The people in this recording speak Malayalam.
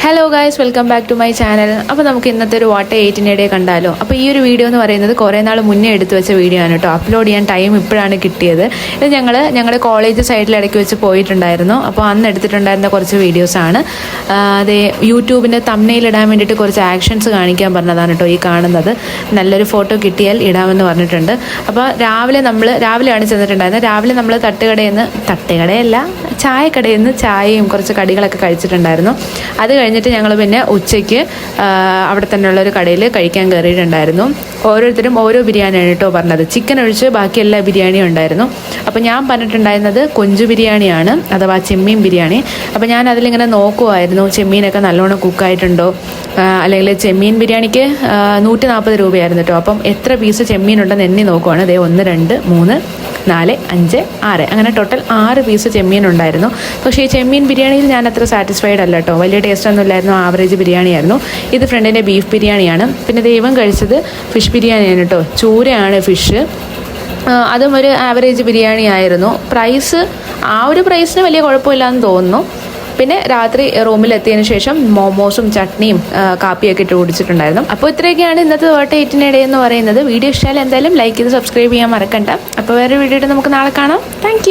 Hello guys, welcome back to my channel. അപ്പോൾ നമുക്ക് ഇന്നത്തെ ഒരു വാട്ടർ 8 കണ്ടാലോ. അപ്പോൾ ഈ ഒരു വീഡിയോ എന്ന് പറയുന്നത് കുറേ നാൾ മുന്നേ എടുത്തു വെച്ച വീഡിയോ ആണ് കേട്ടോ. അപ്ലോഡ് ചെയ്യാൻ ടൈം ഇപ്പോഴാണ് കിട്ടിയത്. ഇത് ഞങ്ങളുടെ കോളേജ് സൈഡിൽ ഇടയ്ക്ക് വെച്ച് പോയിട്ടുണ്ടായിരുന്നു. അപ്പോൾ അന്ന് എടുത്തിട്ടുണ്ടായിരുന്ന കുറച്ച് വീഡിയോസാണ്. അതേ യൂട്യൂബിൻ്റെ തംബ്നെയിൽ ഇടാൻ വേണ്ടിയിട്ട് കുറച്ച് ആക്ഷൻസ് കാണിക്കാൻ പറഞ്ഞതാണ് കേട്ടോ ഈ കാണുന്നത്. നല്ലൊരു ഫോട്ടോ കിട്ടിയാൽ ഇടാമെന്ന് പറഞ്ഞിട്ടുണ്ട്. അപ്പോൾ രാവിലെയാണ് ചെന്നിട്ടുണ്ടായിരുന്നത്. രാവിലെ നമ്മൾ തട്ടുകടയല്ല ചായക്കടയിൽ നിന്ന് ചായയും കുറച്ച് കടികളൊക്കെ കഴിച്ചിട്ടുണ്ടായിരുന്നു. അത് കഴിഞ്ഞിട്ട് ഞങ്ങൾ പിന്നെ ഉച്ചയ്ക്ക് അവിടെ തന്നെയുള്ളൊരു കടയിൽ കഴിക്കാൻ കയറിയിട്ടുണ്ടായിരുന്നു. ഓരോരുത്തരും ഓരോ ബിരിയാണിയാണ് കേട്ടോ പറഞ്ഞത്. ചിക്കൻ ഒഴിച്ച് ബാക്കി എല്ലാ ബിരിയാണിയും ഉണ്ടായിരുന്നു. അപ്പോൾ ഞാൻ പറഞ്ഞിട്ടുണ്ടായിരുന്നത് കൊഞ്ചു ബിരിയാണിയാണ്, അഥവാ ചെമ്മീൻ ബിരിയാണി. അപ്പോൾ ഞാൻ അതിലിങ്ങനെ നോക്കുമായിരുന്നു ചെമ്മീനൊക്കെ നല്ലോണം കുക്കായിട്ടുണ്ടോ, അല്ലെങ്കിൽ ചെമ്മീൻ ബിരിയാണിക്ക് 140 രൂപയായിരുന്നു കേട്ടോ. അപ്പം എത്ര പീസ് ചെമ്മീനുണ്ടെന്ന് എണ്ണി നോക്കുവാണ്. അതേ 1 2 3 4 5 6 അങ്ങനെ ടോട്ടൽ 6 പീസ് ചെമ്മീൻ ഉണ്ടായിരുന്നു. പക്ഷേ ഈ ചെമ്മീൻ ബിരിയാണിയിൽ ഞാൻ അത്ര സാറ്റിസ്ഫൈഡ് അല്ല കേട്ടോ. വലിയ ടേസ്റ്റ് ഒന്നും ഇല്ലായിരുന്നു, ആവറേജ് ബിരിയാണി ആയിരുന്നു. ഇത് ഫ്രണ്ടിൻ്റെ ബീഫ് ബിരിയാണിയാണ്. പിന്നെ ദൈവം കഴിച്ചത് ഫിഷ് ബിരിയാണിയാണ് കേട്ടോ. ചൂരയാണ് ഫിഷ്. അതും ഒരു ആവറേജ് ബിരിയാണി ആയിരുന്നു. പ്രൈസ് ആ ഒരു പ്രൈസിന് വലിയ കുഴപ്പമില്ലാന്ന് തോന്നുന്നു. പിന്നെ രാത്രി റൂമിലെത്തിയതിന് ശേഷം മോമോസും ചട്നിയും കാപ്പിയൊക്കെ ഇട്ട് കുടിച്ചിട്ടുണ്ടായിരുന്നു. അപ്പോൾ ഇത്രയൊക്കെയാണ് ഇന്നത്തെ വാട്ടർ 8 എന്ന് പറയുന്നത്. വീഡിയോ ഇഷ്ടമായാലും എന്തായാലും ലൈക്ക് ചെയ്ത് സബ്സ്ക്രൈബ് ചെയ്യാൻ മറക്കണ്ട. അപ്പോൾ വേറെ വീഡിയോ നമുക്ക് നാളെ കാണാം. താങ്ക്